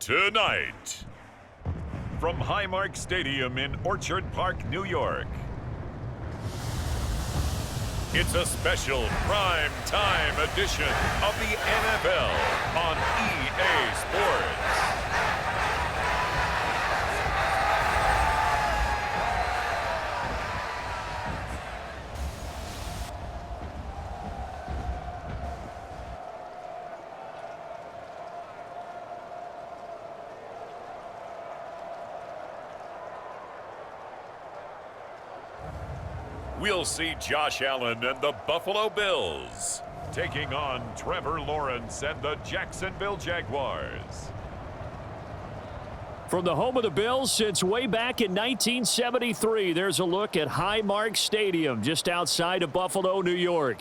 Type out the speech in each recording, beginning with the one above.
Tonight, from Highmark Stadium in Orchard Park, New York, it's a special prime time edition of the NFL on EA Sports. We'll see Josh Allen and the Buffalo Bills taking on Trevor Lawrence and the Jacksonville Jaguars. From the home of the Bills since way back in 1973, there's a look at Highmark Stadium just outside of Buffalo, New York.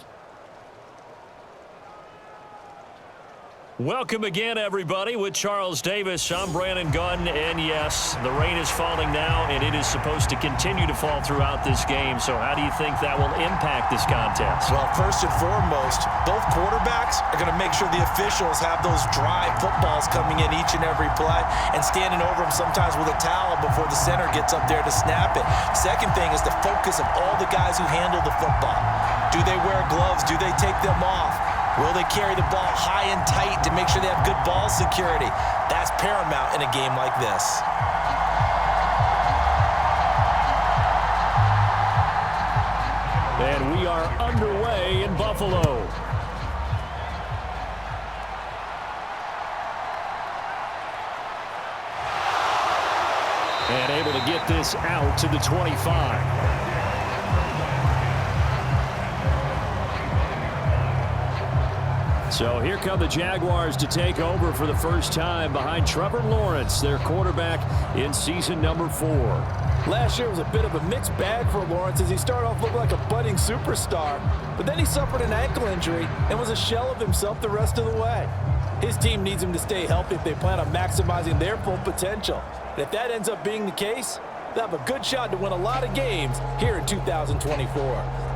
Welcome again, everybody. With Charles Davis, I'm Brandon Gunn, and yes, the rain is falling now, and it is supposed to continue to fall throughout this game. So how do you think that will impact this contest? Well, first and foremost, both quarterbacks are going to make sure the officials have those dry footballs coming in each and every play and standing over them sometimes with a towel before the center gets up there to snap it. Second thing is the focus of all the guys who handle the football. Do they wear gloves? Do they take them off? Will they carry the ball high and tight to make sure they have good ball security? That's paramount in a game like this. And we are underway in Buffalo. And able to get this out to the 25. So here come the Jaguars to take over for the first time behind Trevor Lawrence, their quarterback in season number 4. Last year was a bit of a mixed bag for Lawrence as he started off looking like a budding superstar, but then he suffered an ankle injury and was a shell of himself the rest of the way. His team needs him to stay healthy if they plan on maximizing their full potential. And if that ends up being the case, they'll have a good shot to win a lot of games here in 2024.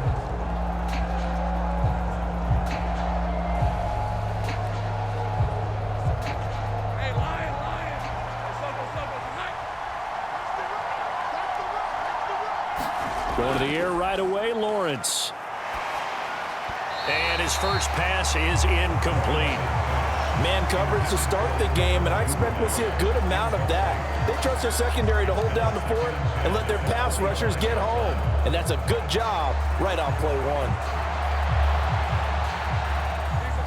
Going to the air right away, Lawrence. And his first pass is incomplete. Man coverage to start the game, and I expect we'll see a good amount of that. They trust their secondary to hold down the fort and let their pass rushers get home. And that's a good job right on play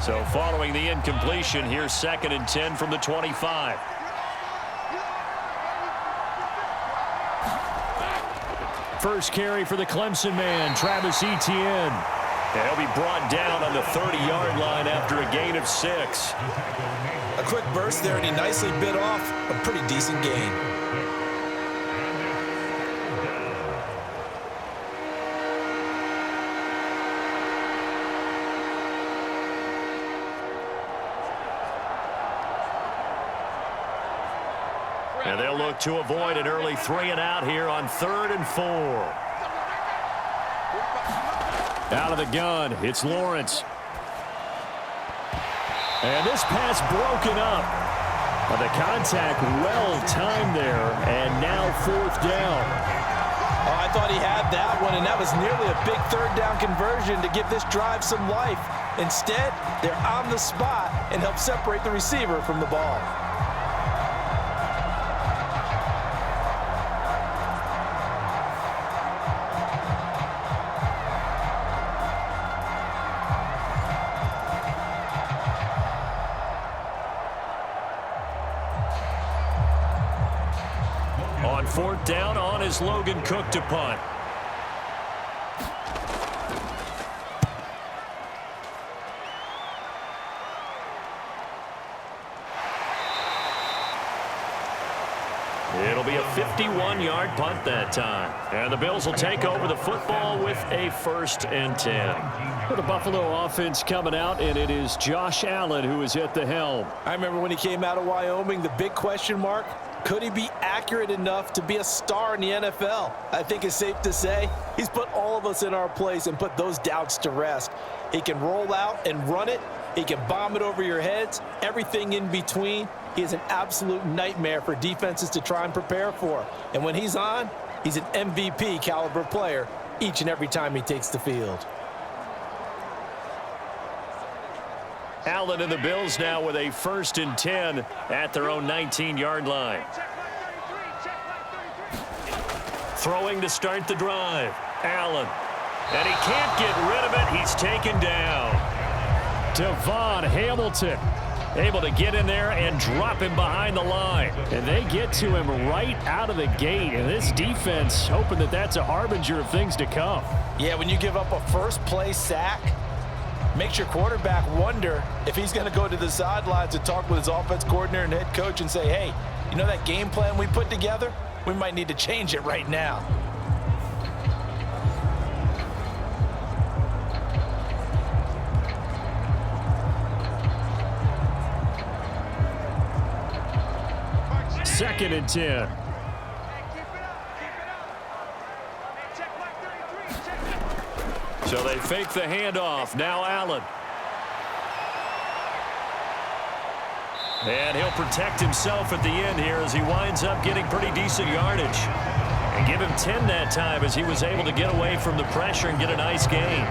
1. So following the incompletion, here's 2nd and 10 from the 25. First carry for the Clemson man, Travis Etienne. And he'll be brought down on the 30-yard line after a gain of 6. A quick burst there, and he nicely bit off a pretty decent gain. And they'll look to avoid an early 3-and-out here on 3rd and 4. Out of the gun, it's Lawrence. And this pass broken up. But the contact well timed there, and now 4th down. Oh, I thought he had that one, and that was nearly a big 3rd down conversion to give this drive some life. Instead, they're on the spot and help separate the receiver from the ball. On 4th down, on is Logan Cook to punt. It'll be a 51-yard punt that time. And the Bills will take over the football with a 1st and 10. For the Buffalo offense coming out, and it is Josh Allen who is at the helm. I remember when he came out of Wyoming, the big question mark, could he be accurate enough to be a star in the NFL? I think it's safe to say he's put all of us in our place and put those doubts to rest. He can roll out and run it, He can bomb it over your heads, everything in between. He is an absolute nightmare for defenses to try and prepare for. And when he's on, he's an MVP caliber player each and every time he takes the field. Allen and the Bills now with a 1st and 10 at their own 19-yard line. Throwing to start the drive. Allen. And he can't get rid of it. He's taken down. Devon Hamilton able to get in there and drop him behind the line. And they get to him right out of the gate. And this defense hoping that that's a harbinger of things to come. Yeah, when you give up a first-play sack, makes your quarterback wonder if he's going to go to the sidelines and talk with his offense coordinator and head coach and say, hey, you know that game plan we put together? We might need to change it right now. Second and 10. So they fake the handoff. Now Allen. And he'll protect himself at the end here as he winds up getting pretty decent yardage. And give him 10 that time as he was able to get away from the pressure and get a nice gain.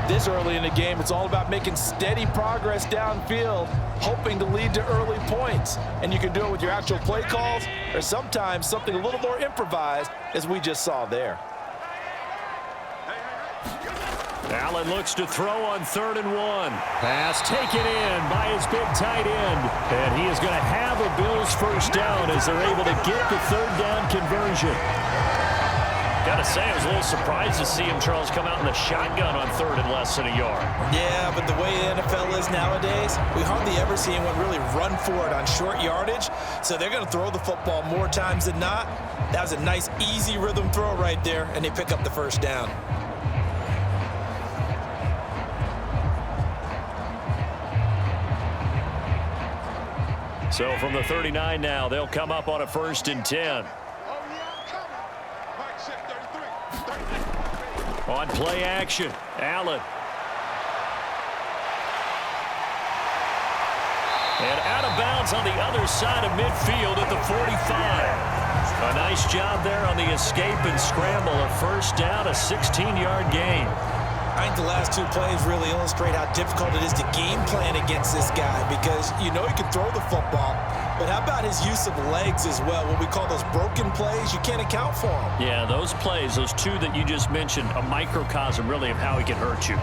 This early in the game, it's all about making steady progress downfield, hoping to lead to early points. And you can do it with your actual play calls or sometimes something a little more improvised, as we just saw there. Allen looks to throw on 3rd and 1. Pass taken in by his big tight end. And he is going to have a Bills first down as they're able to get the 3rd down conversion. Got to say, I was a little surprised to see him, Charles, come out in the shotgun on 3rd and less than a yard. Yeah, but the way the NFL is nowadays, we hardly ever see anyone really run for it on short yardage. So they're going to throw the football more times than not. That was a nice, easy rhythm throw right there, and they pick up the first down. So from the 39 now, they'll come up on a 1st and 10. On play action, Allen. And out of bounds on the other side of midfield at the 45. A nice job there on the escape and scramble. A first down, a 16-yard gain. I think the last 2 plays really illustrate how difficult it is to game plan against this guy, because you know he can throw the football, but how about his use of legs as well? What we call those broken plays, you can't account for them. Yeah, those plays, those 2 that you just mentioned, a microcosm really of how he can hurt you.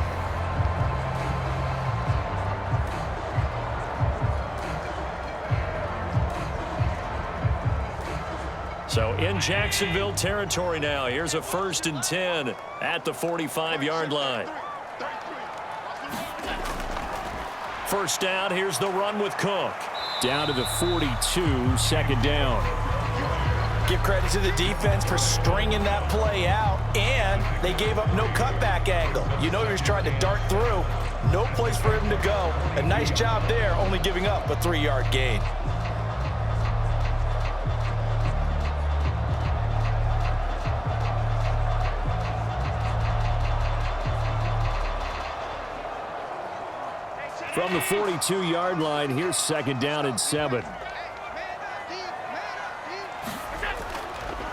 So in Jacksonville territory now, here's a 1st and 10 at the 45-yard line. First down, here's the run with Cook. Down to the 42, 2nd down. Give credit to the defense for stringing that play out, and they gave up no cutback angle. You know he was trying to dart through. No place for him to go. A nice job there, only giving up a 3-yard gain. From the 42-yard line, here's 2nd down and 7.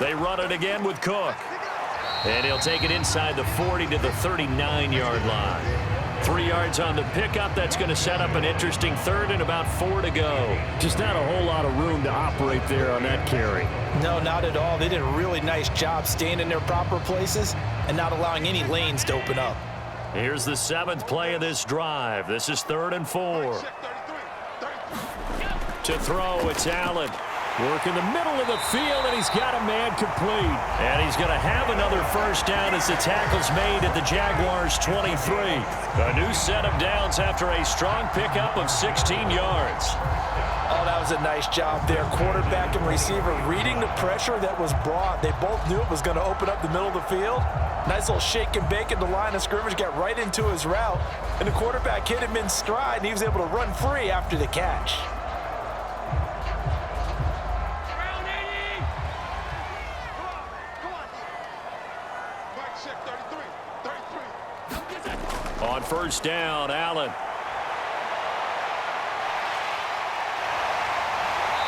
They run it again with Cook. And he'll take it inside the 40 to the 39-yard line. 3 yards on the pickup. That's going to set up an interesting 3rd and about 4 to go. Just not a whole lot of room to operate there on that carry. No, not at all. They did a really nice job staying in their proper places and not allowing any lanes to open up. Here's the 7th play of this drive. This is 3rd and 4. To throw, it's Allen. Working the middle of the field, and he's got a man complete. And he's going to have another first down as the tackle's made at the Jaguars' 23. A new set of downs after a strong pickup of 16 yards. Oh, that was a nice job there. Quarterback and receiver reading the pressure that was brought. They both knew it was going to open up the middle of the field. Nice little shake and bake at the line of scrimmage, got right into his route. And the quarterback hit him in stride, and he was able to run free after the catch. On first down, Allen.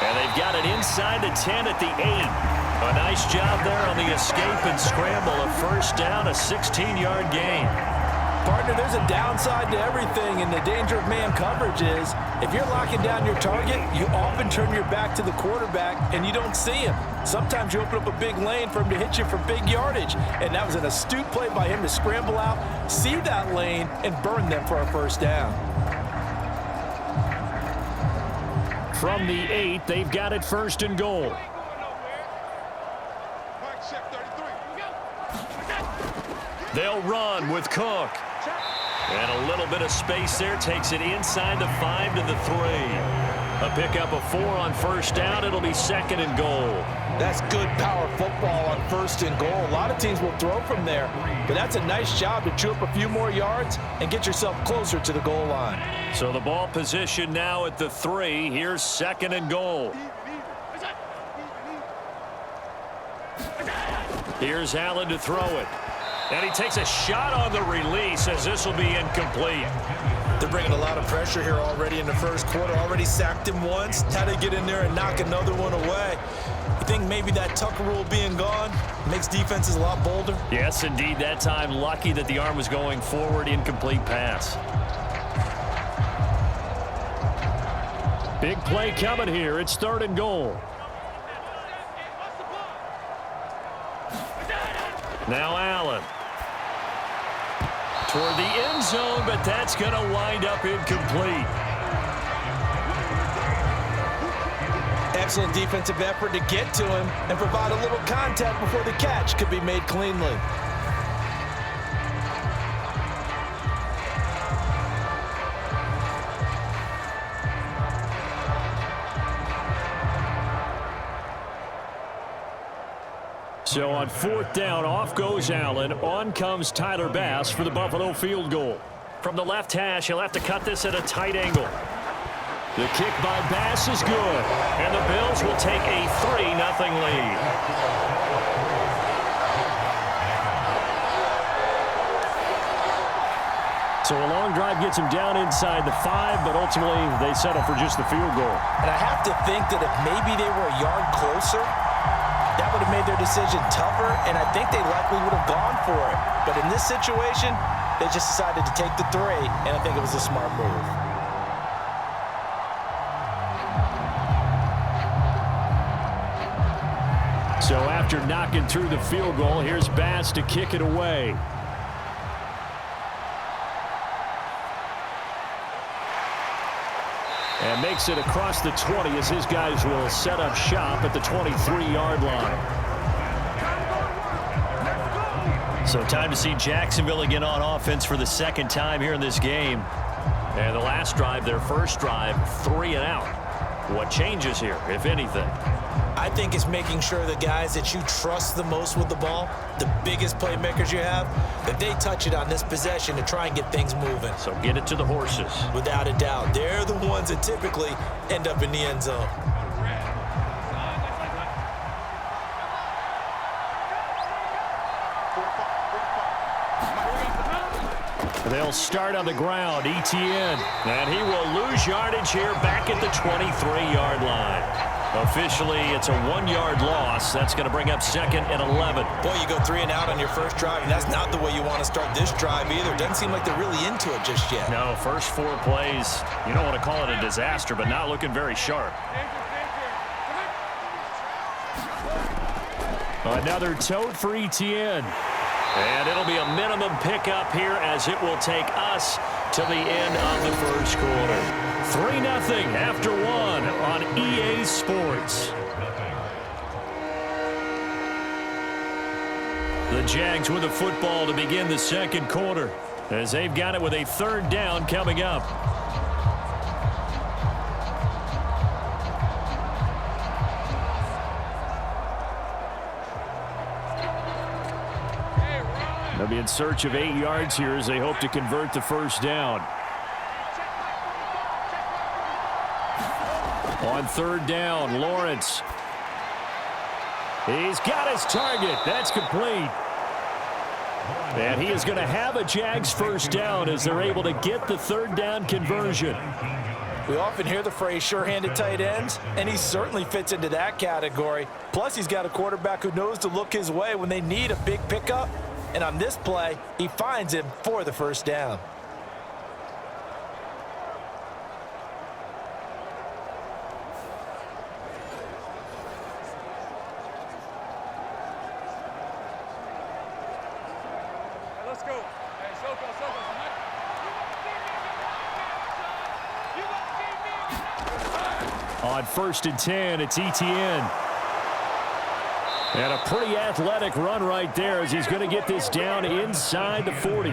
And they've got it inside the 10 at the 8. A nice job there on the escape and scramble. A first down, a 16-yard gain. Partner, there's a downside to everything, and the danger of man coverage is if you're locking down your target, you often turn your back to the quarterback and you don't see him. Sometimes you open up a big lane for him to hit you for big yardage, and that was an astute play by him to scramble out, see that lane, and burn them for a first down. From the 8, they've got it first and goal. They'll run with Cook. And a little bit of space there. Takes it inside the 5 to the 3. A pickup of 4 on first down. It'll be second and goal. That's good power football on first and goal. A lot of teams will throw from there, but that's a nice job to chew up a few more yards and get yourself closer to the goal line. So the ball position now at the 3. Here's second and goal. Here's Allen to throw it. And he takes a shot on the release as this will be incomplete. They're bringing a lot of pressure here already in the first quarter. Already sacked him once. Now they get in there and knock another one away. You think maybe that Tucker rule being gone makes defenses a lot bolder? Yes, indeed. That time, lucky that the arm was going forward. Incomplete pass. Big play coming here. It's third and goal. Now Allen. Toward the end zone, but that's going to wind up incomplete. Excellent defensive effort to get to him and provide a little contact before the catch could be made cleanly. So on fourth down, off goes Allen. On comes Tyler Bass for the Buffalo field goal. From the left hash, he'll have to cut this at a tight angle. The kick by Bass is good. And the Bills will take a 3-0 lead. So a long drive gets him down inside the 5, but ultimately they settle for just the field goal. And I have to think that if maybe they were a yard closer, that would have made their decision tougher, and I think they likely would have gone for it. But in this situation, they just decided to take the 3, and I think it was a smart move. So after knocking through the field goal, here's Bass to kick it away. And makes it across the 20 as his guys will set up shop at the 23-yard line. So time to see Jacksonville again on offense for the second time here in this game. And the last drive, their first drive, 3 and out. What changes here, if anything? I think it's making sure the guys that you trust the most with the ball, the biggest playmakers you have, that they touch it on this possession to try and get things moving. So get it to the horses. Without a doubt. They're the ones that typically end up in the end zone. They'll start on the ground, Etienne. And he will lose yardage here back at the 23-yard line. Officially, it's a 1-yard loss. That's going to bring up second and 11. Boy, you go 3 and out on your first drive, and that's not the way you want to start this drive either. Doesn't seem like they're really into it just yet. No, first 4 plays, you don't want to call it a disaster, but not looking very sharp. Another tote for Etienne. And it'll be a minimum pickup here as it will take us to the end of the first quarter. 3-0 after 1 on EA Sports. The Jags with the football to begin the second quarter as they've got it with a third down coming up. They'll be in search of 8 yards here as they hope to convert the first down. On third down, Lawrence. He's got his target. That's complete. And he is going to have a Jags first down as they're able to get the third down conversion. We often hear the phrase sure-handed tight ends, and he certainly fits into that category. Plus, he's got a quarterback who knows to look his way when they need a big pickup. And on this play, he finds him for the first down. Let's go. Hey, Soko. On 1st and 10, it's Etienne. And a pretty athletic run right there as he's going to get this down inside the 40.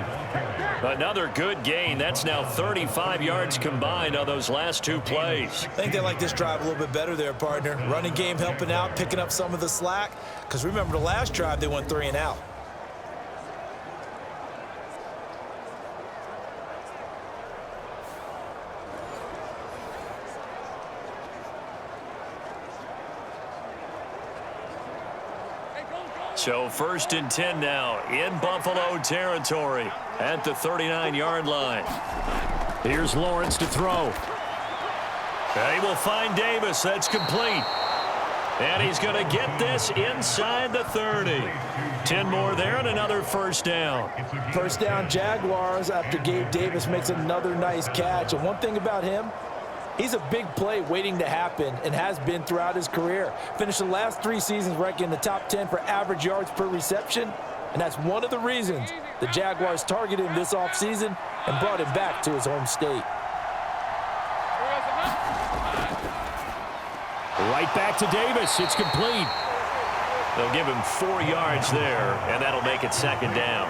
Another good gain. That's now 35 yards combined on those last two plays. I think they like this drive a little bit better there, partner. Running game helping out, picking up some of the slack. Because remember, the last drive, they went 3 and out. So 1st and 10 now in Buffalo territory at the 39-yard line. Here's Lawrence to throw. They will find Davis. That's complete. And he's going to get this inside the 30. 10 more there and another first down. First down Jaguars after Gabe Davis makes another nice catch. And one thing about him, he's a big play waiting to happen and has been throughout his career. Finished the last 3 seasons ranking in the top 10 for average yards per reception. And that's one of the reasons the Jaguars targeted him this offseason and brought him back to his home state. Right back to Davis. It's complete. They'll give him 4 yards there, and that'll make it 2nd down.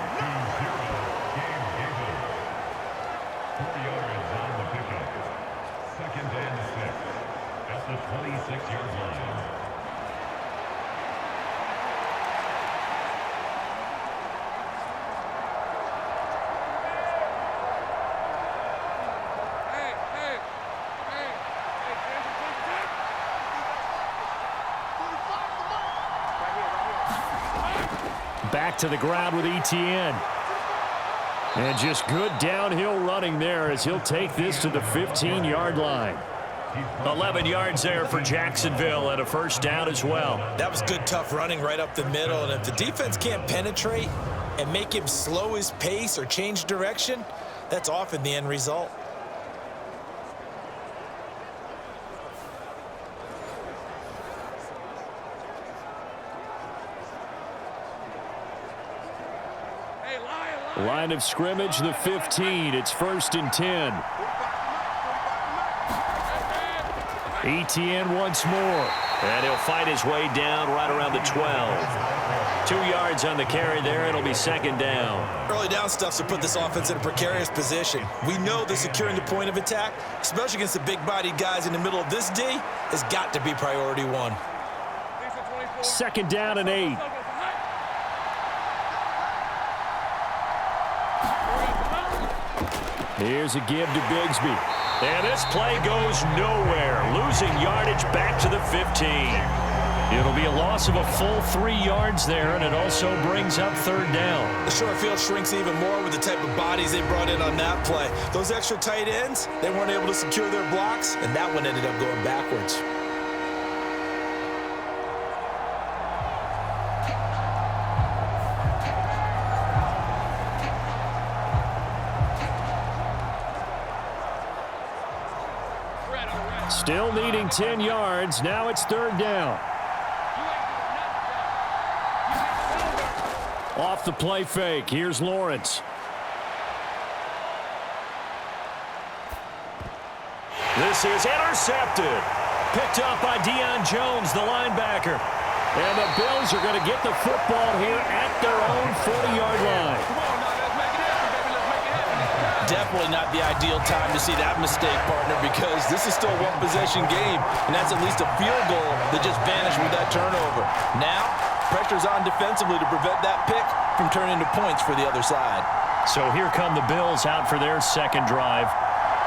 Back to the ground with Etienne. And just good downhill running there as he'll take this to the 15-yard line. 11 yards there for Jacksonville and a first down as well. That was good, tough running right up the middle. And if the defense can't penetrate and make him slow his pace or change direction, that's often the end result. Line of scrimmage, the 15. It's 1st and 10. Etienne once more. And he'll fight his way down right around the 12. 2 yards on the carry there. It'll be 2nd down. Early down stuff to put this offense in a precarious position. We know that securing the point of attack, especially against the big-bodied guys in the middle of this D, has got to be priority 1. 2nd down and 8. Here's a give to Bigsby. And this play goes nowhere. Losing yardage back to the 15. It'll be a loss of a full 3 yards there, and it also brings up 3rd down. The short field shrinks even more with the type of bodies they brought in on that play. Those extra tight ends, they weren't able to secure their blocks, and that one ended up going backwards. Still needing 10 yards. Now it's 3rd down. Off the play fake. Here's Lawrence. This is intercepted. Picked up by Deion Jones, the linebacker. And the Bills are going to get the football here at their own 40-yard line. Definitely not the ideal time to see that mistake, partner, because this is still a one-possession game, and that's at least a field goal that just vanished with that turnover. Now, pressure's on defensively to prevent that pick from turning into points for the other side. So here come the Bills out for their 2nd drive.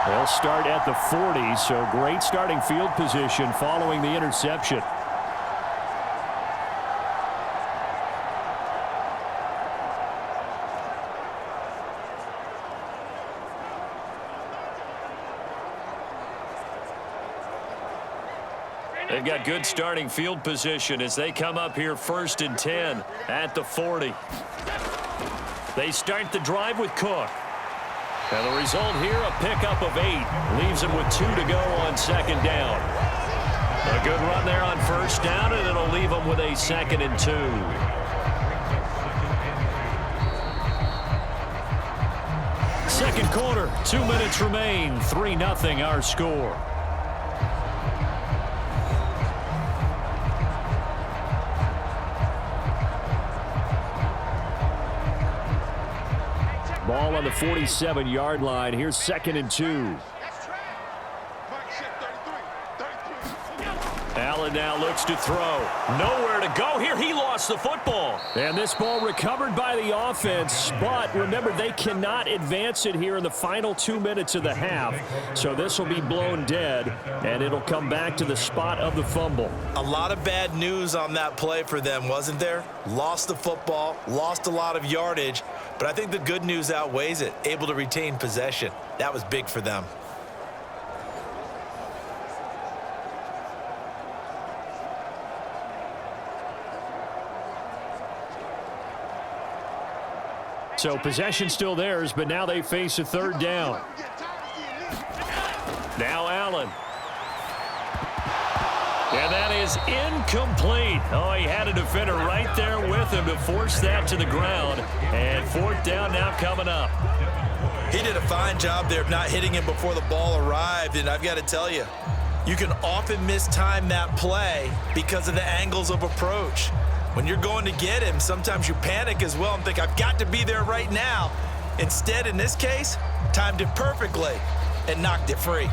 They'll start at the 40, so great starting field position following the interception. They've got good starting field position as they come up here 1st and 10 at the 40. They start the drive with Cook. And the result here, a pickup of 8. Leaves them with 2 to go on 2nd down. A good run there on 1st down, and it'll leave them with a 2nd and 2. Second quarter, 2 minutes remain. 3-0 our score. Ball on the 47-yard line. Here's 2nd and 2. Allen now looks to throw. Nowhere to go here. He lost the football. And this ball recovered by the offense. But remember, they cannot advance it here in the final 2 minutes of the half. So this will be blown dead, and it'll come back to the spot of the fumble. A lot of bad news on that play for them, wasn't there? Lost the football, lost a lot of yardage. But I think the good news outweighs it. Able to retain possession. That was big for them. So possession still theirs, but now they face a 3rd down. Now Allen. And that is incomplete. Oh, he had a defender right there with him to force that to the ground. And 4th down now coming up. He did a fine job there of not hitting him before the ball arrived. And I've got to tell you, you can often mistime that play because of the angles of approach. When you're going to get him, sometimes you panic as well and think, I've got to be there right now. Instead, in this case, timed it perfectly and knocked it free.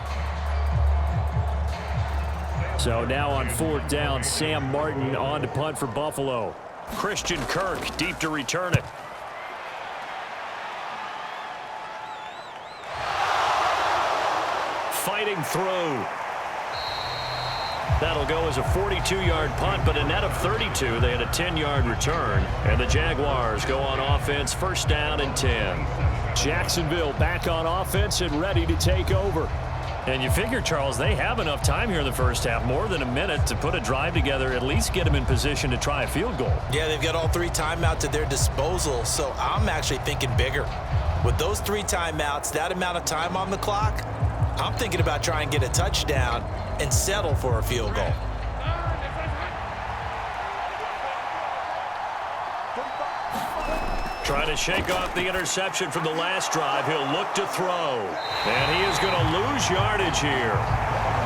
So now on 4th down, Sam Martin on to punt for Buffalo. Christian Kirk deep to return it. Fighting through. That'll go as a 42-yard punt, but a net of 32. They had a 10-yard return. And the Jaguars go on offense, 1st down and 10. Jacksonville back on offense and ready to take over. And you figure, Charles, they have enough time here in the first half, more than a minute, to put a drive together, at least get them in position to try a field goal. Yeah, they've got all 3 timeouts at their disposal, so I'm actually thinking bigger. With those 3 timeouts, that amount of time on the clock, I'm thinking about trying to get a touchdown and settle for a field goal. Trying to shake off the interception from the last drive. He'll look to throw. And he is going to lose yardage here.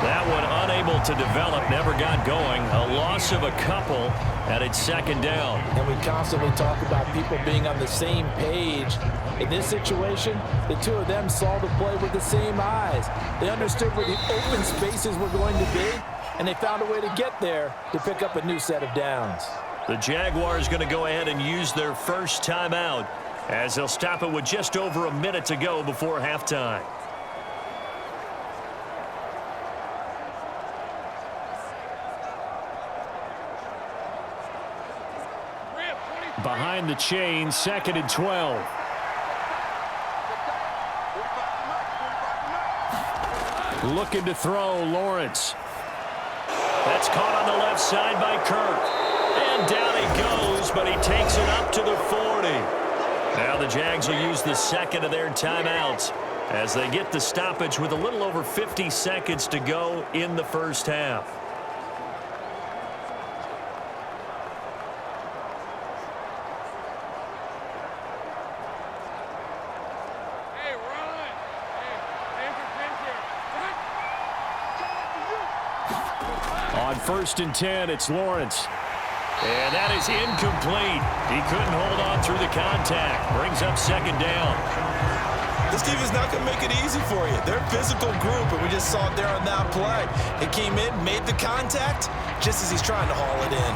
That one unable to develop, never got going. A loss of a couple, and it's 2nd down. And we constantly talk about people being on the same page. In this situation, the 2 of them saw the play with the same eyes. They understood where the open spaces were going to be, and they found a way to get there to pick up a new set of downs. The Jaguars going to go ahead and use their first timeout as they'll stop it with just over a minute to go before halftime. Behind the chain, 2nd and 12. Looking to throw, Lawrence. That's caught on the left side by Kirk. And down he goes, but he takes it up to the 40. Now the Jags will use the 2nd of their timeouts as they get the stoppage with a little over 50 seconds to go in the first half. On 1st and 10, it's Lawrence. And that is incomplete. He couldn't hold on through the contact. Brings up 2nd down. This team is not going to make it easy for you. They're a physical group, and we just saw it there on that play. It came in, made the contact, just as he's trying to haul it in.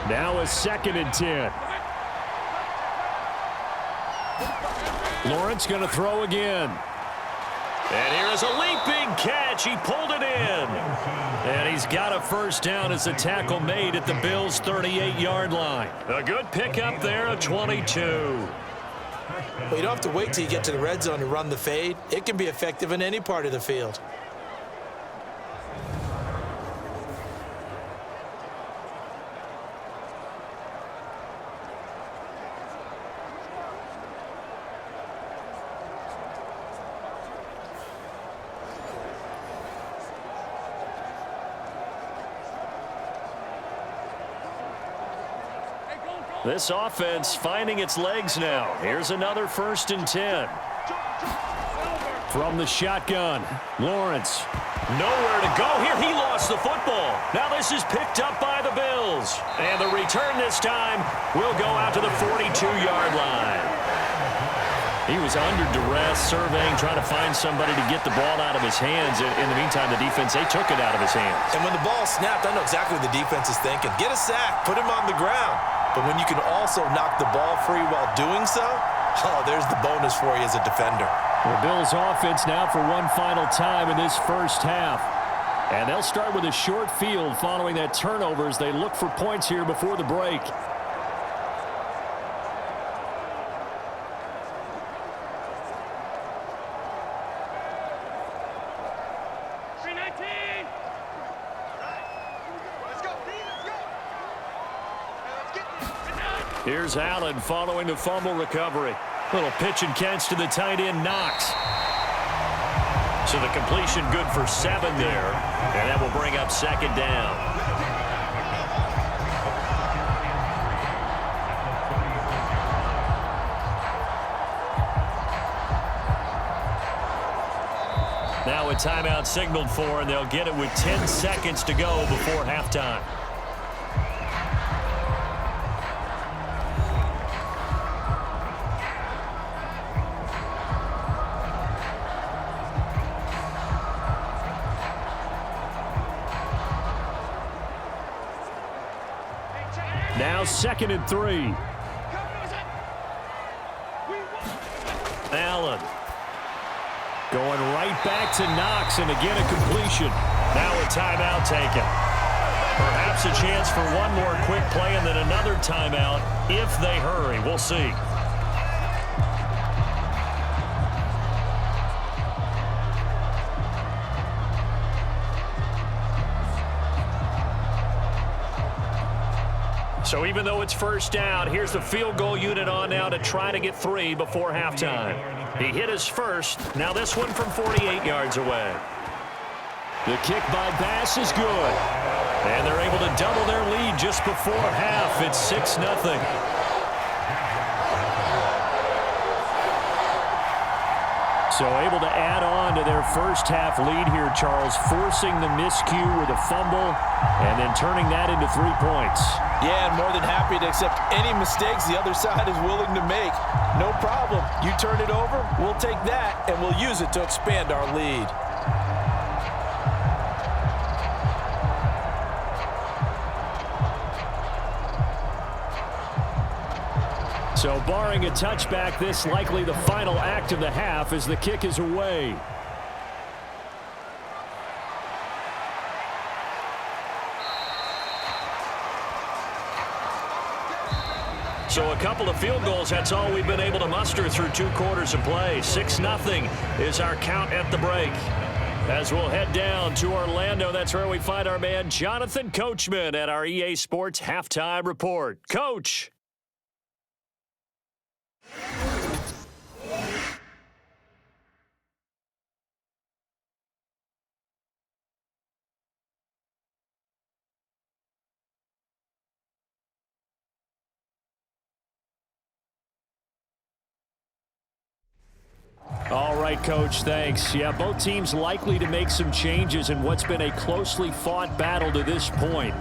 Now a 2nd and 10. Lawrence going to throw again. And here is a leaping catch. He pulled it in. And he's got a first down as the tackle made at the Bills' 38-yard line. A good pickup there, a 22. Well, you don't have to wait till you get to the red zone to run the fade. It can be effective in any part of the field. This offense finding its legs now. Here's another 1st and 10. From the shotgun, Lawrence. Nowhere to go here. He lost the football. Now this is picked up by the Bills. And the return this time will go out to the 42-yard line. He was under duress, surveying, trying to find somebody to get the ball out of his hands. In the meantime, the defense, they took it out of his hands. And when the ball snapped, I know exactly what the defense is thinking. Get a sack, put him on the ground. But when you can also knock the ball free while doing so, oh, there's the bonus for you as a defender. The Bills offense now for one final time in this first half. And they'll start with a short field following that turnover as they look for points here before the break. Here's Allen following the fumble recovery. Little pitch and catch to the tight end, Knox. So the completion good for 7 there. And that will bring up 2nd down. Now a timeout signaled for, and they'll get it with 10 seconds to go before halftime. Now 2nd and 3. Allen going right back to Knox, and again a completion. Now a timeout taken. Perhaps a chance for one more quick play and then another timeout if they hurry. We'll see. So even though it's 1st down, here's the field goal unit on now to try to get 3 before halftime. He hit his first. Now this one from 48 yards away. The kick by Bass is good. And they're able to double their lead just before half. It's 6-0. So able to add on to their first half lead here, Charles, forcing the miscue with a fumble and then turning that into 3 points. Yeah, and more than happy to accept any mistakes the other side is willing to make. No problem. You turn it over, we'll take that, and we'll use it to expand our lead. So barring a touchback, this likely the final act of the half as the kick is away. So a couple of field goals, that's all we've been able to muster through 2 quarters of play. 6-0 is our count at the break. As we'll head down to Orlando, that's where we find our man Jonathan Coachman at our EA Sports Halftime Report. Coach. All right, Coach, thanks. Yeah, both teams likely to make some changes in what's been a closely fought battle to this point.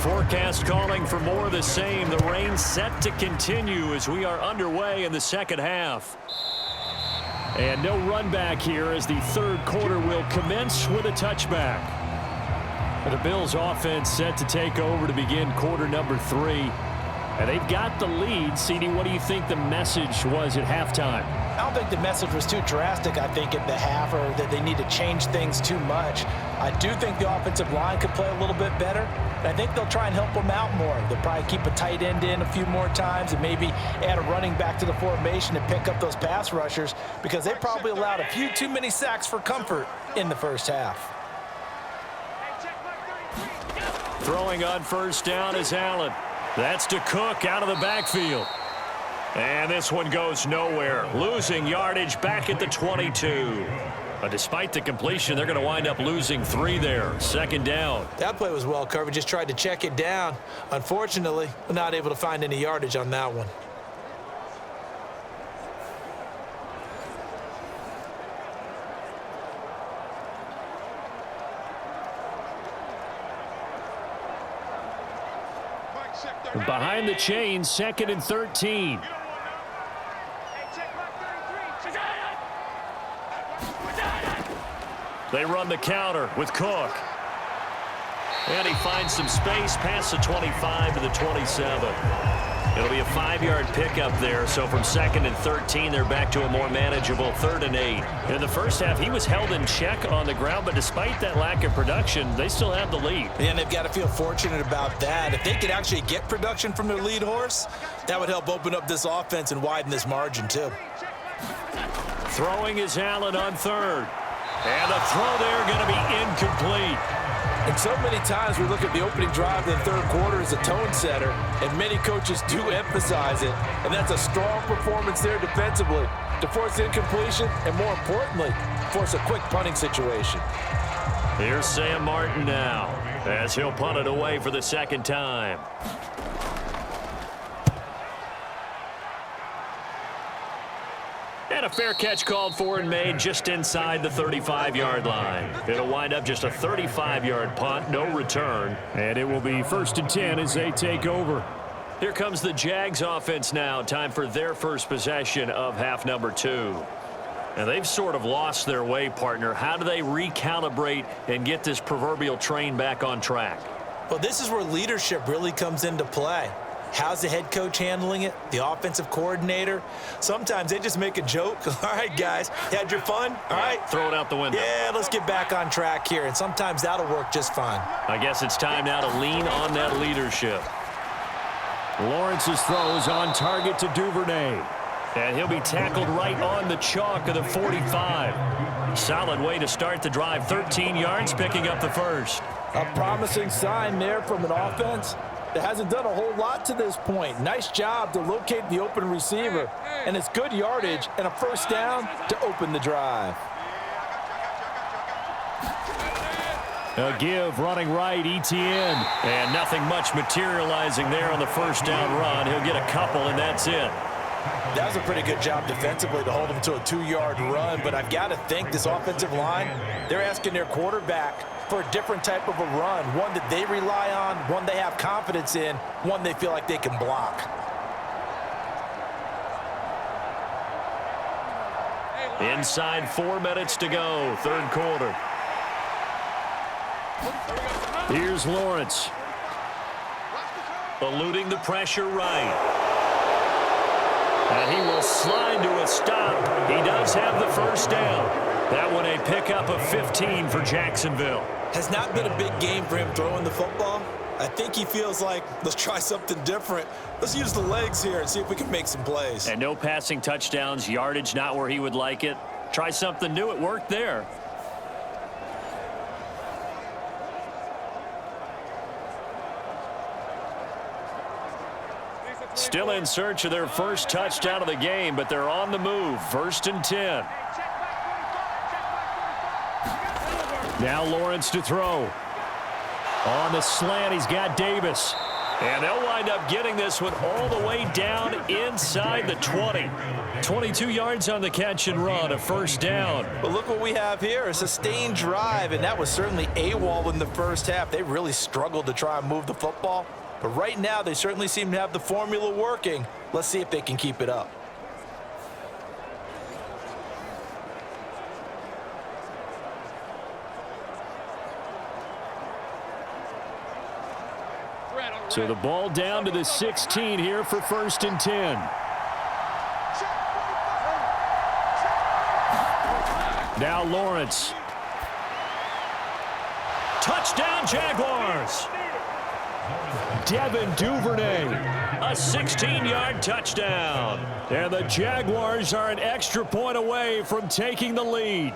Forecast calling for more of the same. The rain set to continue as we are underway in the second half. And no run back here as the third quarter will commence with a touchback. The Bills offense set to take over to begin quarter number 3. And they've got the lead. CD, what do you think the message was at halftime? I don't think the message was too drastic, I think, at the half, or that they need to change things too much. I do think the offensive line could play a little bit better, and I think they'll try and help them out more. They'll probably keep a tight end in a few more times and maybe add a running back to the formation to pick up those pass rushers, because they probably allowed a few too many sacks for comfort in the first half. Throwing on first down is Allen. That's to Cook out of the backfield. And this one goes nowhere. Losing yardage back at the 22. But despite the completion, they're going to wind up losing 3 there. Second down. That play was well covered. Just tried to check it down. Unfortunately, not able to find any yardage on that one. Behind the chains, 2nd and 13. They run the counter with Cook. And he finds some space past the 25 to the 27. It'll be a 5-yard pickup there. So from 2nd and 13, they're back to a more manageable 3rd and 8. In the first half, he was held in check on the ground, but despite that lack of production, they still have the lead. And they've got to feel fortunate about that. If they could actually get production from their lead horse, that would help open up this offense and widen this margin too. Throwing is Allen on 3rd. And the throw there going to be incomplete. And so many times we look at the opening drive of the third quarter as a tone setter, and many coaches do emphasize it. And that's a strong performance there defensively to force incompletion and, more importantly, force a quick punting situation. Here's Sam Martin now as he'll punt it away for the 2nd time. And a fair catch called for and made just inside the 35-yard line. It'll wind up just a 35-yard punt, no return. And it will be 1st and 10 as they take over. Here comes the Jags offense now. Time for their first possession of half number 2. And they've sort of lost their way, partner. How do they recalibrate and get this proverbial train back on track? Well, this is where leadership really comes into play. How's the head coach handling it? The offensive coordinator? Sometimes they just make a joke. All right, guys, had your fun? All right. Throw it out the window. Yeah, let's get back on track here. And sometimes that'll work just fine. I guess it's time now to lean on that leadership. Lawrence's throw is on target to Duvernay. And he'll be tackled right on the chalk of the 45. Solid way to start the drive. 13 yards, picking up the first. A promising sign there from an offense that hasn't done a whole lot to this point. Nice job to locate the open receiver, and it's good yardage and a first down to open the drive. A give running right, Etienne. And nothing much materializing there on the first down run. He'll get a couple, and that's it. That was a pretty good job defensively to hold him to a 2-yard run, but I've got to think this offensive line, they're asking their quarterback for a different type of a run, one that they rely on, one they have confidence in, one they feel like they can block. Inside 4 minutes to go, third quarter. Here's Lawrence. Eluding the pressure right. And he will slide to a stop. He does have the first down. That one a pickup of 15 for Jacksonville. Has not been a big game for him throwing the football. I think he feels like, let's try something different. Let's use the legs here and see if we can make some plays. And no passing touchdowns, yardage not where he would like it. Try something new. It worked there. Still in search of their first touchdown of the game, but they're on the move. 1st and 10. Now Lawrence to throw. On the slant, he's got Davis. And they'll wind up getting this one all the way down inside the 20. 22 yards on the catch and run, a first down. But look what we have here, a sustained drive, and that was certainly AWOL in the first half. They really struggled to try and move the football. But right now, they certainly seem to have the formula working. Let's see if they can keep it up. So the ball down to the 16 here for 1st and 10. Now Lawrence. Touchdown Jaguars. Devin Duvernay, a 16-yard touchdown. And the Jaguars are an extra point away from taking the lead.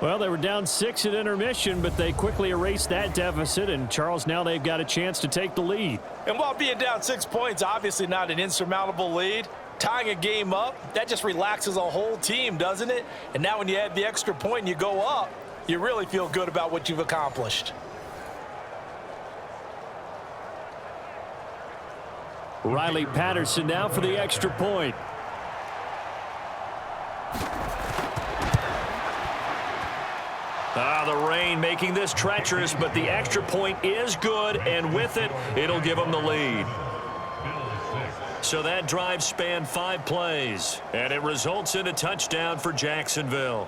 Well, they were down 6 at intermission, but they quickly erased that deficit, and Charles, now they've got a chance to take the lead. And while being down 6 points, obviously not an insurmountable lead, tying a game up, that just relaxes a whole team, doesn't it? And now when you add the extra point and you go up, you really feel good about what you've accomplished. Riley Patterson now for the extra point. The rain making this treacherous, but the extra point is good, and with it, it'll give them the lead. So that drive spanned 5 plays, and it results in a touchdown for Jacksonville.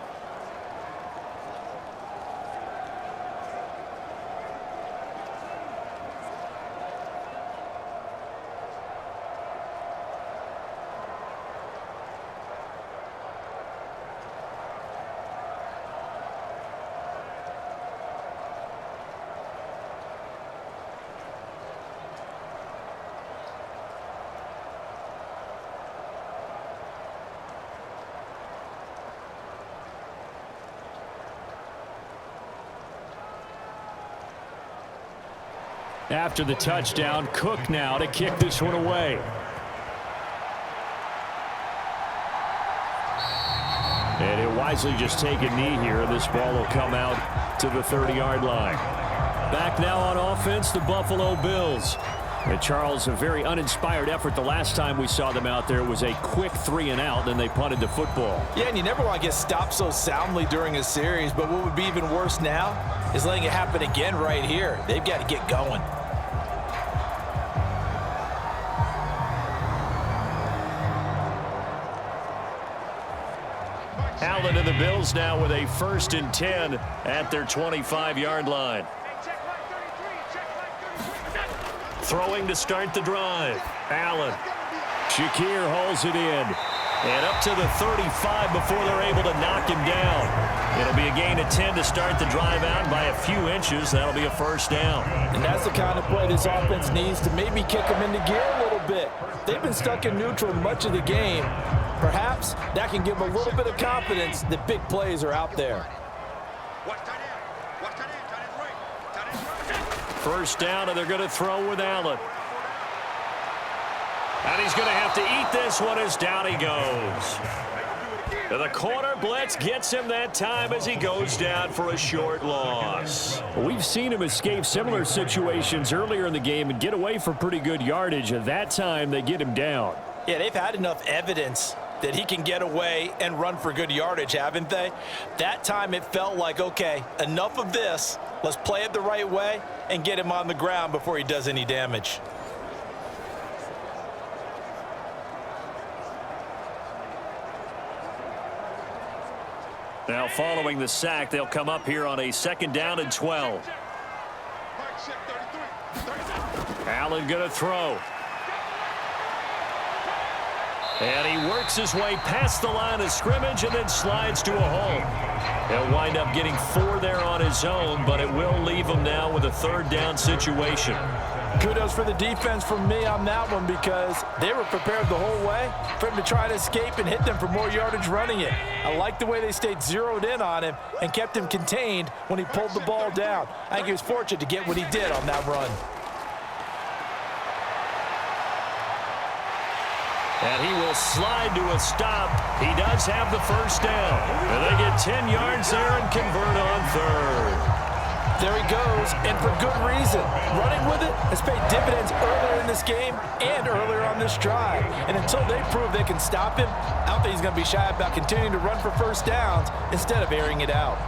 After the touchdown, Cook now to kick this one away. And he'll wisely just take a knee here. This ball will come out to the 30-yard line. Back now on offense, the Buffalo Bills. And Charles, a very uninspired effort the last time we saw them out there. It was a quick 3-and-out, then they punted the football. Yeah, and you never want to get stopped so soundly during a series, but what would be even worse now is letting it happen again right here. They've got to get going. Allen and the Bills now with a 1st and 10 at their 25-yard line. Throwing to start the drive. Allen. Shakir hauls it in. And up to the 35 before they're able to knock him down. It'll be a gain of 10 to start the drive out by a few inches. That'll be a 1st down. And that's the kind of play this offense needs to maybe kick them into gear a little bit. They've been stuck in neutral much of the game. Perhaps that can give them a little bit of confidence that big plays are out there. 1st down, and they're going to throw with Allen. And he's going to have to eat this one as down he goes. And the corner blitz gets him that time as he goes down for a short loss. We've seen him escape similar situations earlier in the game and get away for pretty good yardage. At that time, they get him down. Yeah, they've had enough evidence that he can get away and run for good yardage, haven't they? That time it felt like, okay, enough of this. Let's play it the right way and get him on the ground before he does any damage. Now following the sack, they'll come up here on a 2nd down and 12. Allen going to throw. And he works his way past the line of scrimmage and then slides to a hole. He'll wind up getting 4 there on his own, but it will leave him now with a 3rd down situation. Kudos for the defense from me on that one, because they were prepared the whole way for him to try to escape and hit them for more yardage running it. I like the way they stayed zeroed in on him and kept him contained when he pulled the ball down. I think he was fortunate to get what he did on that run. And he will slide to a stop. He does have the 1st down. And they get 10 yards there and convert on 3rd. There he goes, and for good reason. Running with it has paid dividends earlier in this game and earlier on this drive. And until they prove they can stop him, I don't think he's going to be shy about continuing to run for 1st downs instead of airing it out.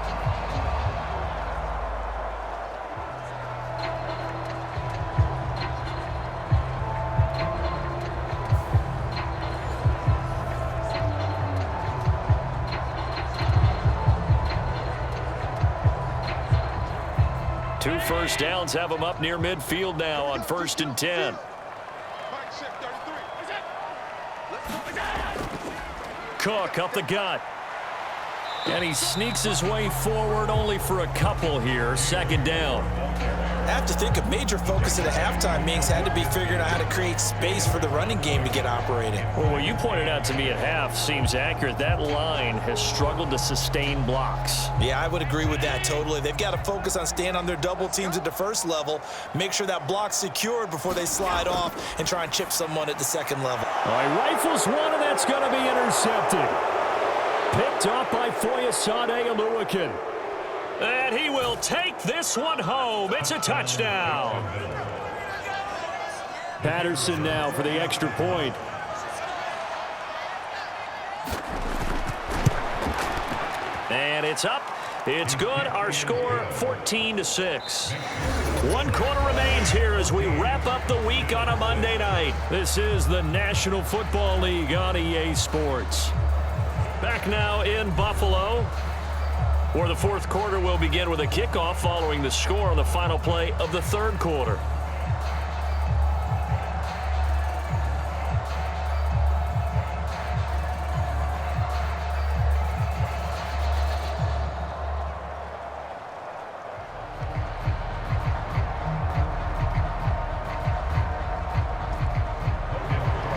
2 first downs have them up near midfield now on 1st and 10. Cook up the gut. And he sneaks his way forward only for a couple here. 2nd down. I have to think a major focus at the halftime meetings had to be figuring out how to create space for the running game to get operating. Well, what you pointed out to me at half seems accurate. That line has struggled to sustain blocks. Yeah, I would agree with that totally. They've got to focus on staying on their double teams at the first level, make sure that block's secured before they slide off and try and chip someone at the second level. All right, rifles one, and that's going to be intercepted. Picked off by Foyesade Oluwakin. And he will take this one home. It's a touchdown. Patterson now for the extra point. And it's up. It's good. Our score 14-6. 1 quarter remains here as we wrap up the week on a Monday night. This is the National Football League on EA Sports. Back now in Buffalo, where the 4th quarter will begin with a kickoff following the score on the final play of the 3rd quarter.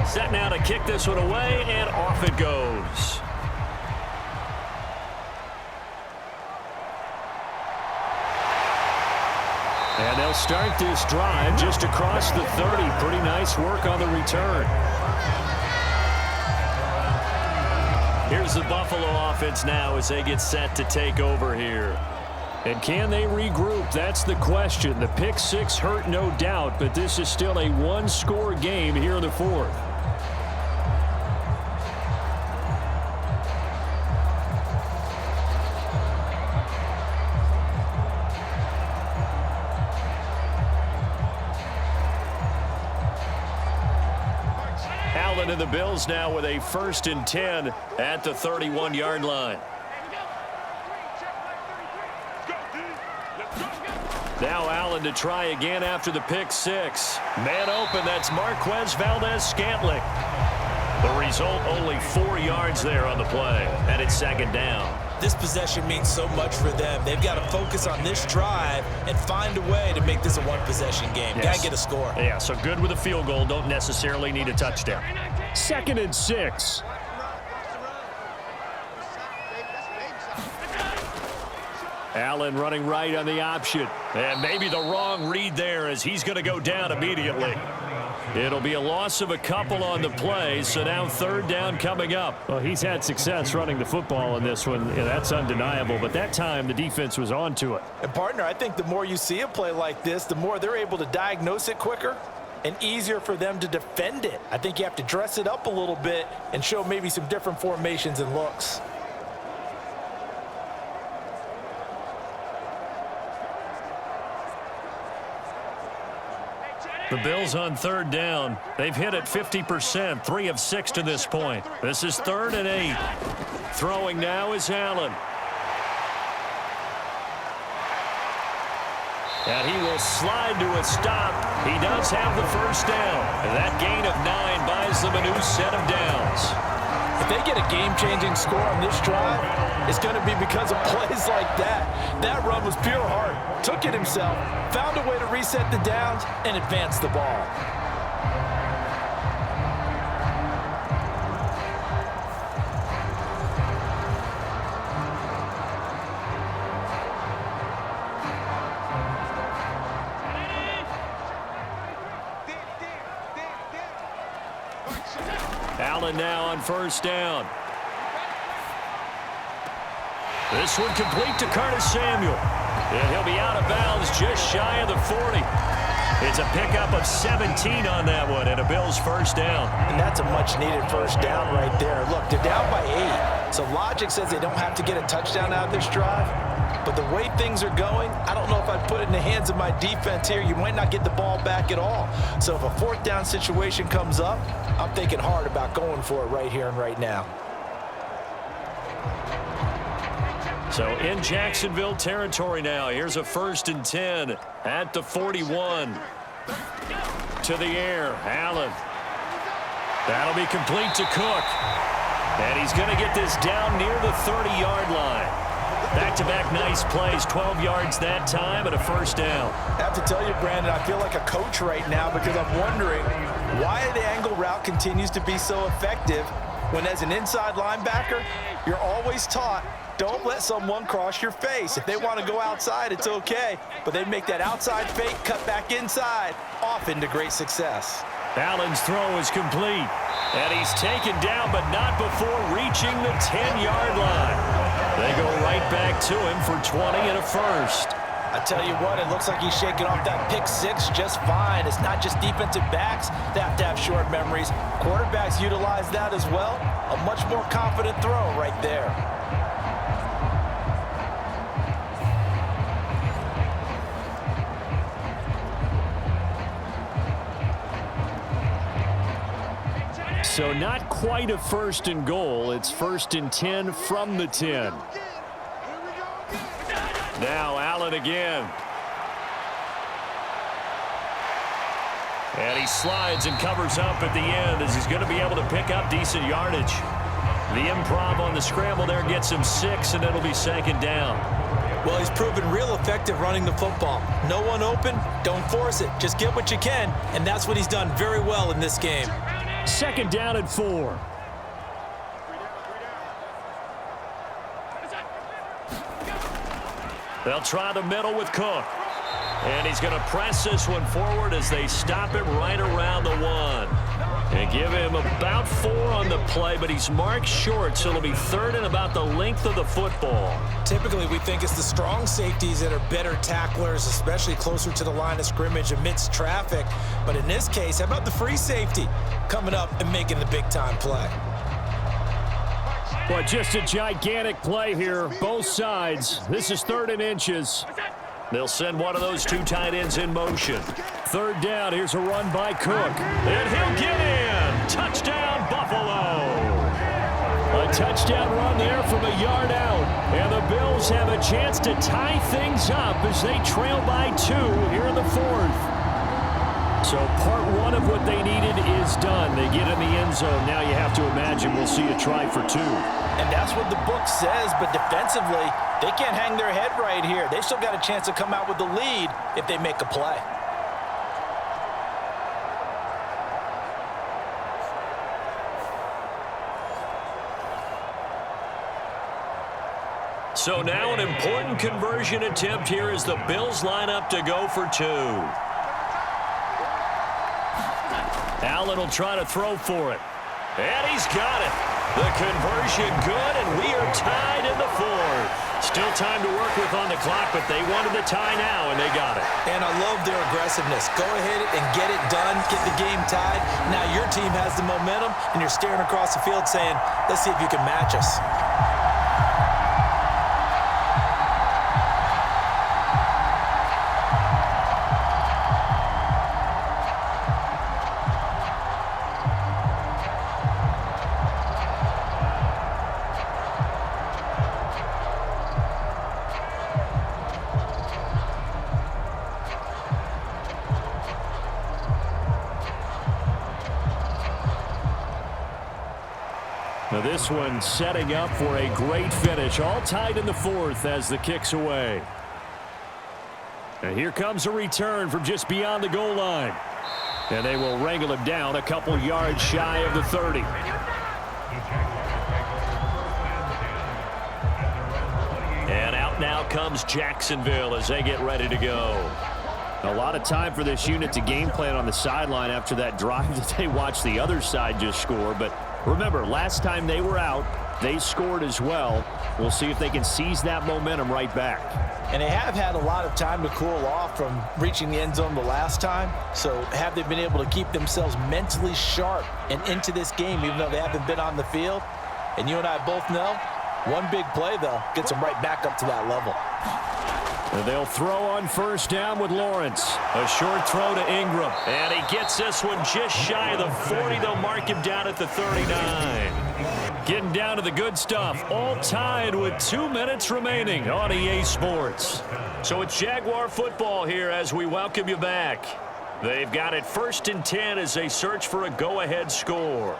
Set now to kick this one away, and off it goes. And they'll start this drive just across the 30. Pretty nice work on the return. Here's the Buffalo offense now as they get set to take over here. And can they regroup? That's the question. The pick 6 hurt, no doubt, but this is still a 1-score game here in the 4th. Allen and the Bills now with a 1st and 10 at the 31-yard line. Now Allen to try again after the pick 6. Man open, that's Marquez Valdez-Scantling. The result, only 4 yards there on the play, and it's 2nd down. This possession means so much for them. They've got to focus on this drive and find a way to make this a 1-possession game. Yes. Got to get a score. Yeah, so good with a field goal. Don't necessarily need a touchdown. 2nd and 6. Allen running right on the option. And maybe the wrong read there as he's going to go down immediately. It'll be a loss of a couple on the play, so now 3rd down coming up. Well, he's had success running the football in this one. Yeah, that's undeniable, but that time the defense was on to it. And, partner, I think the more you see a play like this, the more they're able to diagnose it quicker and easier for them to defend it. I think you have to dress it up a little bit and show maybe some different formations and looks. The Bills on 3rd down. They've hit it 50%, 3 of 6 to this point. This is 3rd and 8. Throwing now is Allen. And he will slide to a stop. He does have the 1st down. And that gain of 9 buys them a new set of downs. If they get a game-changing score on this drive, it's going to be because of plays like that. That run was pure heart. Took it himself, found a way to reset the downs, and advance the ball. Allen now on 1st down. This one complete to Curtis Samuel. And he'll be out of bounds just shy of the 40. It's a pickup of 17 on that one and a Bills 1st down. And that's a much-needed 1st down right there. Look, they're down by 8. So logic says they don't have to get a touchdown out of this drive. But the way things are going, I don't know if I'd put it in the hands of my defense here. You might not get the ball back at all. So if a 4th down situation comes up, I'm thinking hard about going for it right here and right now. So in Jacksonville territory now. Here's a 1st and 10 at the 41. To the air, Allen. That'll be complete to Cook. And he's going to get this down near the 30-yard line. Back-to-back nice plays, 12 yards that time and a 1st down. I have to tell you, Brandon, I feel like a coach right now because I'm wondering why the angle route continues to be so effective when as an inside linebacker, you're always taught, don't let someone cross your face. If they want to go outside, it's okay. But they make that outside fake, cut back inside, often to great success. Allen's throw is complete. And he's taken down, but not before reaching the 10-yard line. They go right back to him for 20 and a 1st. I tell you what, it looks like he's shaking off that pick 6 just fine. It's not just defensive backs that have to have short memories. Quarterbacks utilize that as well. A much more confident throw right there. So not quite a 1st and goal. It's 1st and 10 from the 10. Now Allen again. And he slides and covers up at the end as he's going to be able to pick up decent yardage. The improv on the scramble there gets him 6, and it'll be 2nd down. Well, he's proven real effective running the football. No one open, don't force it. Just get what you can, and that's what he's done very well in this game. 2nd down and 4. They'll try the middle with Cook. And he's going to press this one forward as they stop him right around the 1. And give him about 4 on the play, but he's marked short, so it'll be 3rd and about the length of the football. Typically, we think it's the strong safeties that are better tacklers, especially closer to the line of scrimmage amidst traffic. But in this case, how about the free safety coming up and making the big-time play? Well, just a gigantic play here, both sides. This is 3rd and inches. They'll send one of those 2 tight ends in motion. 3rd down. Here's a run by Cook. And he'll get in. Touchdown, Buffalo. A touchdown run there from a yard out. And the Bills have a chance to tie things up as they trail by 2 here in the 4th. So part 1 of what they needed is done. They get in the end zone. Now you have to imagine we'll see a try for 2. And that's what the book says, but defensively, they can't hang their head right here. They've still got a chance to come out with the lead if they make a play. So now an important conversion attempt here as the Bills line up to go for 2. Allen will try to throw for it. And he's got it. The conversion good, and we are tied in the 4th. Still time to work with on the clock, but they wanted the tie now, and they got it. And I love their aggressiveness. Go ahead and get it done, get the game tied. Now your team has the momentum, and you're staring across the field saying, let's see if you can match us. Now this one setting up for a great finish. All tied in the 4th as the kick's away. And here comes a return from just beyond the goal line. And they will wrangle him down a couple yards shy of the 30. And out now comes Jacksonville as they get ready to go. A lot of time for this unit to game plan on the sideline after that drive that they watched the other side just score. But remember, last time they were out, they scored as well. We'll see if they can seize that momentum right back. And they have had a lot of time to cool off from reaching the end zone the last time. So have they been able to keep themselves mentally sharp and into this game, even though they haven't been on the field? And you and I both know, one big play, though, gets them right back up to that level. And they'll throw on 1st down with Lawrence. A short throw to Ingram. And he gets this one just shy of the 40. They'll mark him down at the 39. Getting down to the good stuff. All tied with 2 minutes remaining on EA Sports. So it's Jaguar football here as we welcome you back. They've got it 1st and 10 as they search for a go-ahead score.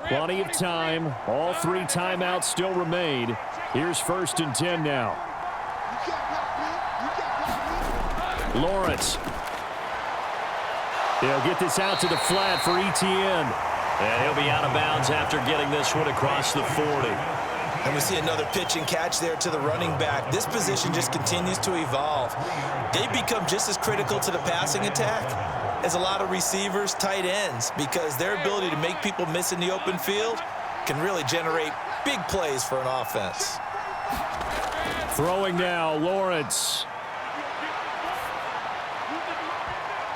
Plenty of time. All 3 timeouts still remain. Here's 1st and 10 now. Lawrence. He'll get this out to the flat for Etienne. And he'll be out of bounds after getting this one across the 40. And we see another pitch and catch there to the running back. This position just continues to evolve. They become just as critical to the passing attack as a lot of receivers, tight ends, because their ability to make people miss in the open field can really generate big plays for an offense. Throwing now, Lawrence.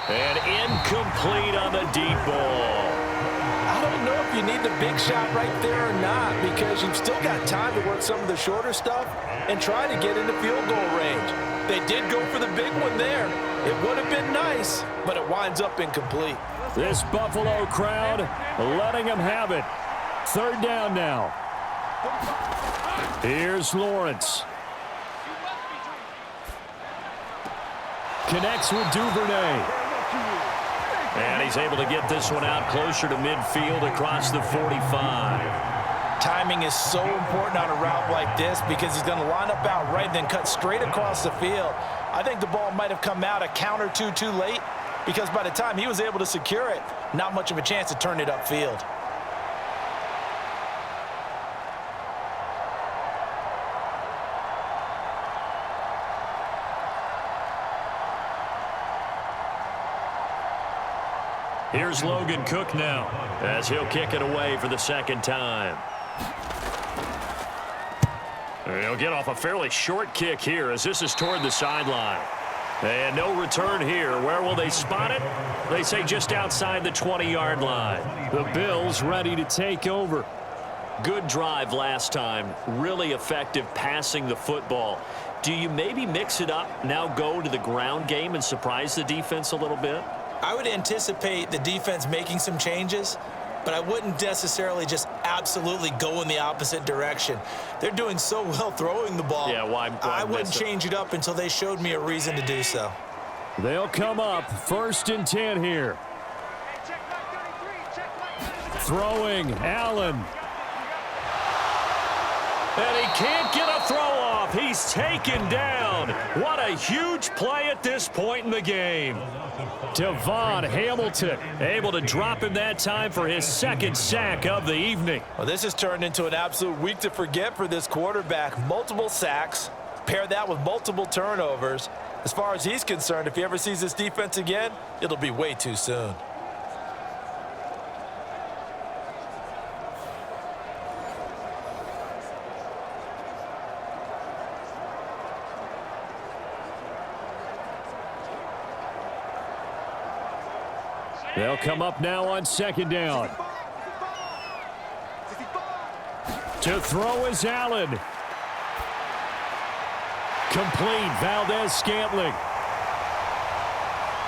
And incomplete on the deep ball. I don't know if you need the big shot right there or not, because you've still got time to work some of the shorter stuff and try to get into field goal range. They did go for the big one there. It would have been nice, but it winds up incomplete. This Buffalo crowd letting them have it. 3rd down now. Here's Lawrence. Connects with Duvernay. And he's able to get this one out closer to midfield across the 45. Timing is so important on a route like this because he's going to line up out right, then cut straight across the field. I think the ball might have come out a count or two too late because by the time he was able to secure it, not much of a chance to turn it upfield. Here's Logan Cook now as he'll kick it away for the 2nd time. He'll get off a fairly short kick here as this is toward the sideline. And no return here. Where will they spot it? They say just outside the 20-yard line. The Bills ready to take over. Good drive last time. Really effective passing the football. Do you maybe mix it up, now go to the ground game and surprise the defense a little bit? I would anticipate the defense making some changes, but I wouldn't necessarily just absolutely go in the opposite direction. They're doing so well throwing the ball. Yeah, why I wouldn't change it up until they showed me a reason to do so. They'll come up 1st and 10 here. Throwing, Allen. And he can't get a throw off. He's taken down. What a huge play at this point in the game. Devon Hamilton able to drop him that time for his 2nd sack of the evening. Well, this has turned into an absolute week to forget for this quarterback. Multiple sacks, pair that with multiple turnovers. As far as he's concerned, if he ever sees this defense again, it'll be way too soon. They'll come up now on 2nd down. To throw is Allen. Complete, Valdez-Scantling.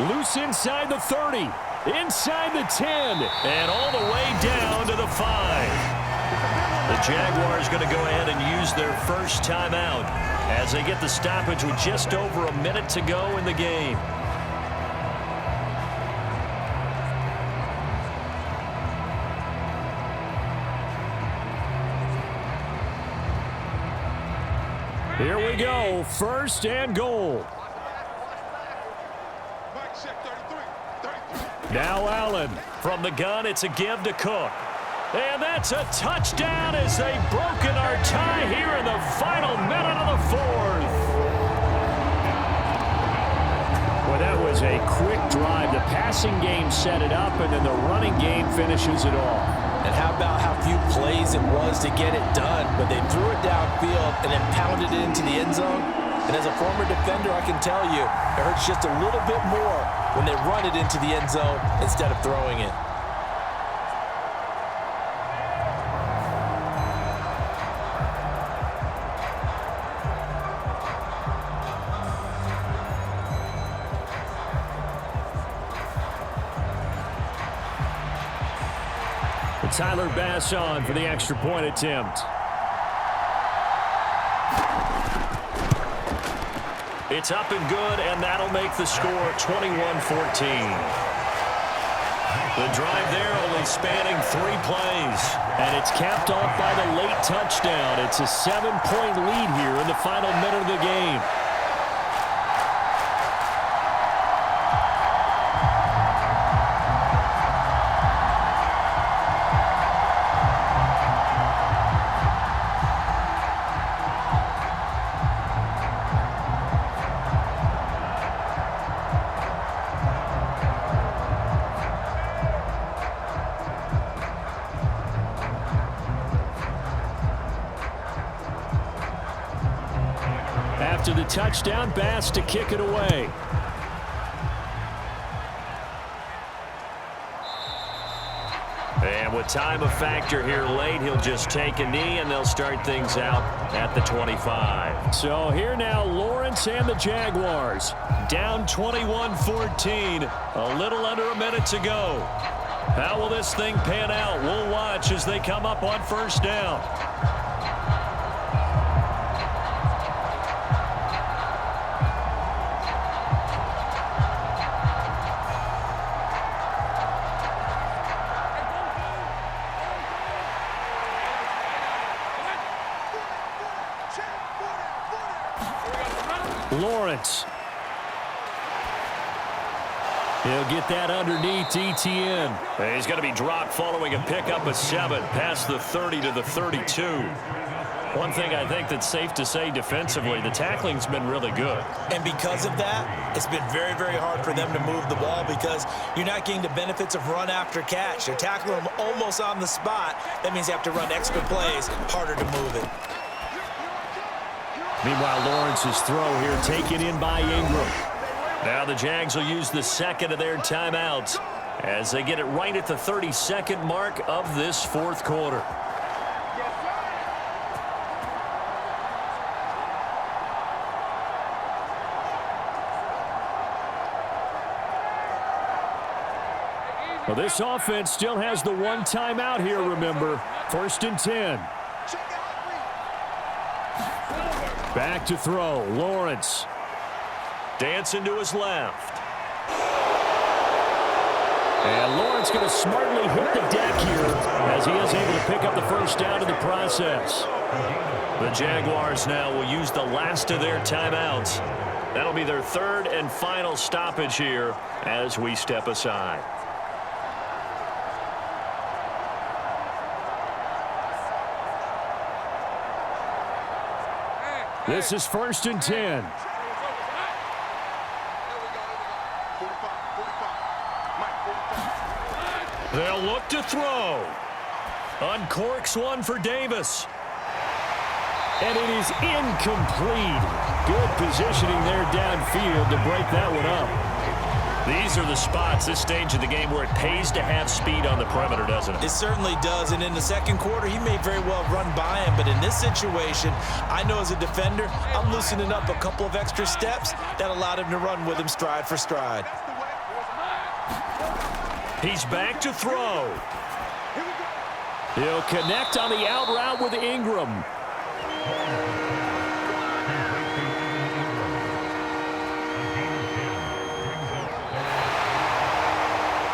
Loose inside the 30. Inside the 10. And all the way down to the 5. The Jaguars going to go ahead and use their 1st timeout as they get the stoppage with just over a minute to go in the game. Here we go, 1st and goal. Now Allen from the gun. It's a give to Cook. And that's a touchdown as they've broken our tie here in the final minute of the 4th. Well, that was a quick drive. The passing game set it up, and then the running game finishes it off. And how about how few plays it was to get it done, but they threw it downfield and then pounded it into the end zone. And as a former defender, I can tell you, it hurts just a little bit more when they run it into the end zone instead of throwing it. Tyler Bass on for the extra point attempt. It's up and good, and that'll make the score 21-14. The drive there only spanning 3 plays. And it's capped off by the late touchdown. It's a 7-point lead here in the final minute of the game. After the touchdown, Bass to kick it away. And with time a factor here late, he'll just take a knee, and they'll start things out at the 25. So here now, Lawrence and the Jaguars. Down 21-14, a little under a minute to go. How will this thing pan out? We'll watch as they come up on first down. Lawrence. He'll get that underneath Etienne. He's going to be dropped following a pickup of 7 past the 30 to the 32. One thing I think that's safe to say defensively, the tackling's been really good. And because of that, it's been very, very hard for them to move the ball because you're not getting the benefits of run after catch. You're tackling them almost on the spot. That means you have to run extra plays, harder to move it. Meanwhile, Lawrence's throw here taken in by Ingram. Now the Jags will use the second of their timeouts as they get it right at the 32nd mark of this fourth quarter. Well, this offense still has the one timeout here, remember. 1st and 10. Back to throw. Lawrence. Dancing to his left. And Lawrence going to smartly hit the deck here as he is able to pick up the first down in the process. The Jaguars now will use the last of their timeouts. That'll be their 3rd and final stoppage here as we step aside. This is 1st and 10. They'll look to throw. Uncorks one for Davis. And it is incomplete. Good positioning there downfield to break that one up. These are the spots, this stage of the game, where it pays to have speed on the perimeter, doesn't it? It certainly does, and in the second quarter, he may very well run by him, but in this situation, I know as a defender, I'm loosening up a couple of extra steps that allowed him to run with him stride for stride. He's back to throw. He'll connect on the out route with Ingram.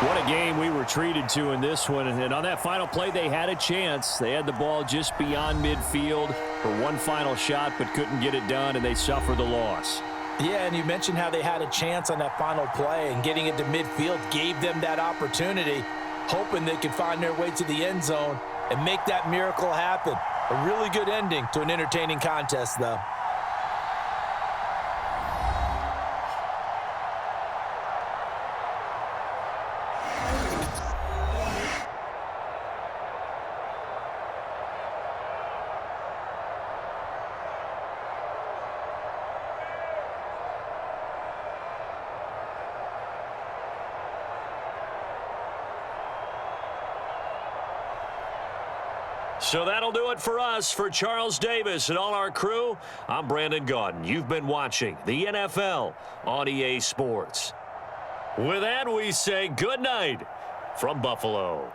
What a game we were treated to in this one. And on that final play, they had a chance. They had the ball just beyond midfield for one final shot, but couldn't get it done, and they suffered the loss. Yeah, and you mentioned how they had a chance on that final play, and getting it to midfield gave them that opportunity, hoping they could find their way to the end zone and make that miracle happen. A really good ending to an entertaining contest, though. So that'll do it for us. For Charles Davis and all our crew, I'm Brandon Gaudin. You've been watching the NFL on EA Sports. With that, we say good night from Buffalo.